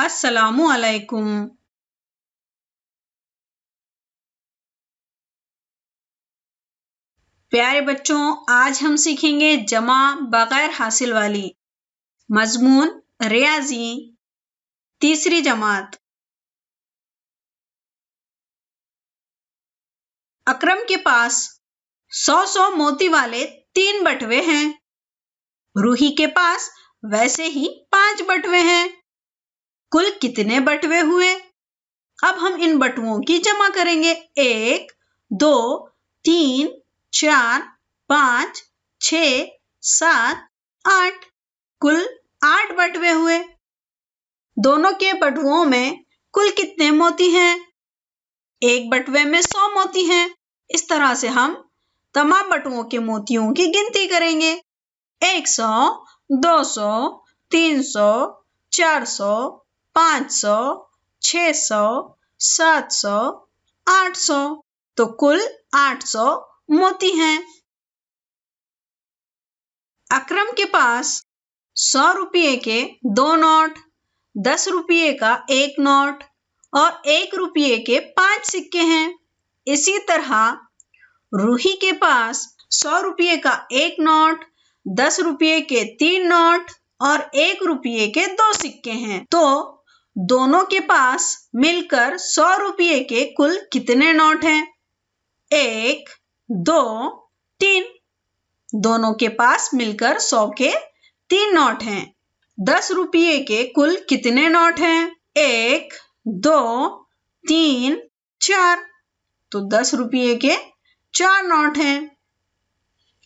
अस्सलामु अलैकुम। प्यारे बच्चों, आज हम सीखेंगे जमा बगैर हासिल वाली। मजमून रियाजी, तीसरी जमात। अकरम के पास 100 मोती वाले 3 बटवे हैं। रूही के पास वैसे ही 5 बटवे हैं। कुल कितने बटवे हुए? अब हम इन बटवों की जमा करेंगे। 1, 2, 3, 4, 5, 6, 7, 8। कुल 8 बटवे हुए। दोनों के बटवों में कुल कितने मोती हैं? एक बटवे में 100 मोती हैं। इस तरह से हम तमाम बटवों के मोतियों की गिनती करेंगे। 100, 200, 300, 400, 500, 600, 700, 800। तो कुल 800 मोती हैं। अकरम के पास 100 रुपये के 2 नोट, 10 रुपये का 1 नोट और 1 रुपये के 5 सिक्के हैं। इसी तरह रूही के पास 100 रुपये का 1 नोट, 10 रुपये के 3 नोट और 1 रुपये के 2 सिक्के हैं। तो दोनों के पास मिलकर 100 रुपये के कुल कितने नोट हैं? 1, 2, 3। दोनों के पास मिलकर 100 के 3 नोट हैं। 10 रुपये के कुल कितने नोट हैं? 1, 2, 3, 4। तो 10 रुपये के 4 नोट हैं।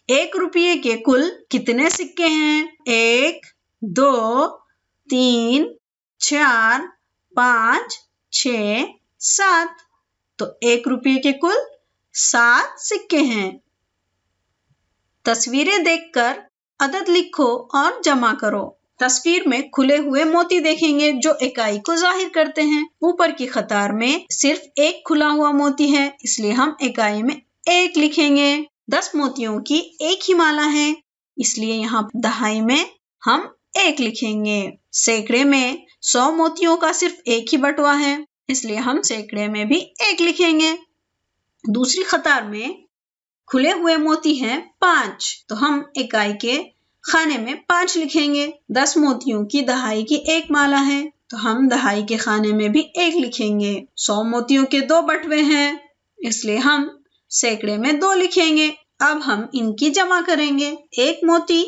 1 रुपये के कुल कितने सिक्के हैं? 1, 2, 3, 4, 5, 6, 7। तो 1 रुपये के कुल 7 सिक्के हैं। तस्वीरें देखकर अदद लिखो और जमा करो। तस्वीर में खुले हुए मोती देखेंगे जो इकाई को जाहिर करते हैं। ऊपर की कतार में सिर्फ एक खुला हुआ मोती है, इसलिए हम इकाई में 1 लिखेंगे। 10 मोतियों की एक ही माला है, इसलिए यहाँ दहाई में हम 1 लिखेंगे। सैकड़े में 100 मोतियों का सिर्फ एक ही बटवा है, इसलिए हम सैकड़े में भी 1 लिखेंगे। दूसरी कतार में खुले हुए मोती हैं 5, तो हम इकाई के खाने में 5 लिखेंगे। 10 मोतियों की दहाई की एक माला है, तो हम दहाई के खाने में भी 1 लिखेंगे। 100 मोतियों के 2 बटवे हैं, इसलिए हम सैकड़े में 2 लिखेंगे। अब हम इनकी जमा करेंगे। 1 मोती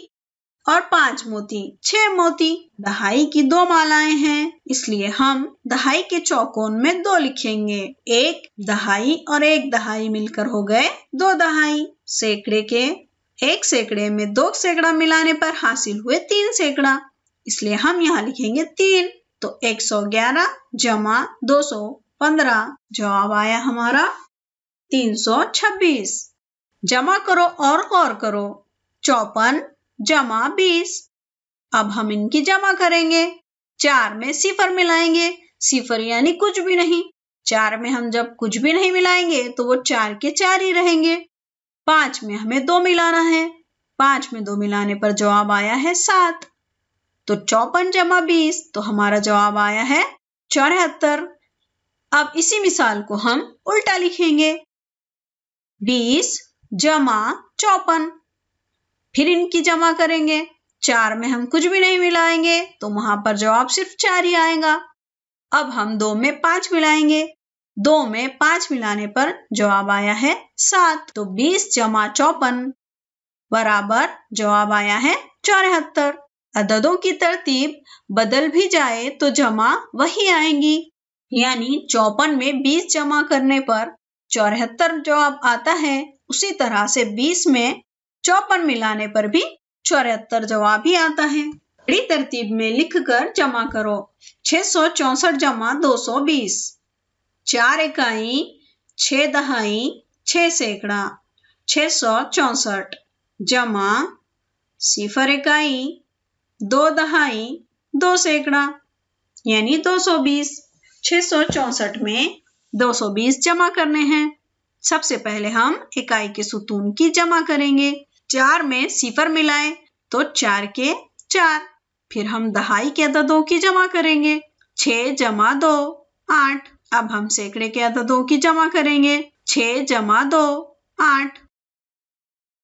और 5 मोती, 6 मोती। दहाई की 2 मालाएं हैं, इसलिए हम दहाई के चौकोन में 2 लिखेंगे। 1 दहाई और 1 दहाई मिलकर हो गए 2 दहाई। सैकड़े के 1 सैकड़े में 2 सैकड़ा मिलाने पर हासिल हुए 3 सैकड़ा, इसलिए हम यहाँ लिखेंगे 3। तो 111 जमा 215, जवाब आया हमारा 326। जमा करो और गौर करो। 54 जमा 20। अब हम इनकी जमा करेंगे। 4 में 0 मिलाएंगे। 0 यानी कुछ भी नहीं। 4 में हम जब कुछ भी नहीं मिलाएंगे तो वो 4 के 4 ही रहेंगे। 5 में हमें 2 मिलाना है। 5 में 2 मिलाने पर जवाब आया है 7। तो 54 जमा 20, तो हमारा जवाब आया है 74। अब इसी मिसाल को हम उल्टा लिखेंगे। 20 जमा 54। फिर इनकी जमा करेंगे। 4 में हम कुछ भी नहीं मिलाएंगे, तो वहां पर जवाब सिर्फ 4 ही आएगा। अब हम 2 में 5 मिलाएंगे। 2 में 5 मिलाने पर जवाब आया है 7। तो 20 जमा 54 बराबर जवाब आया है 74। अददों की तरतीब बदल भी जाए तो जमा वही आएंगी, यानी 54 में 20 जमा करने पर 74 जवाब आता है। उसी तरह से 20 में 54 मिलाने पर भी 74 जवाब ही आता है। बड़ी तरतीब में लिखकर जमा करो। 664 जमा 220, 4 इकाई, 6 दहाई, 6 सैकड़ा। 664 जमा 0 इकाई, 2 दहाई, 2 सैकड़ा, यानी 220। 664 में 220 जमा करने हैं। सबसे पहले हम इकाई के सुतून की जमा करेंगे। 4 में 0 मिलाएं तो 4 के 4। फिर हम दहाई के अददों की जमा करेंगे। 6 जमा 2 8। अब हम सैकड़े के अददों की जमा करेंगे। 6 जमा 2 8।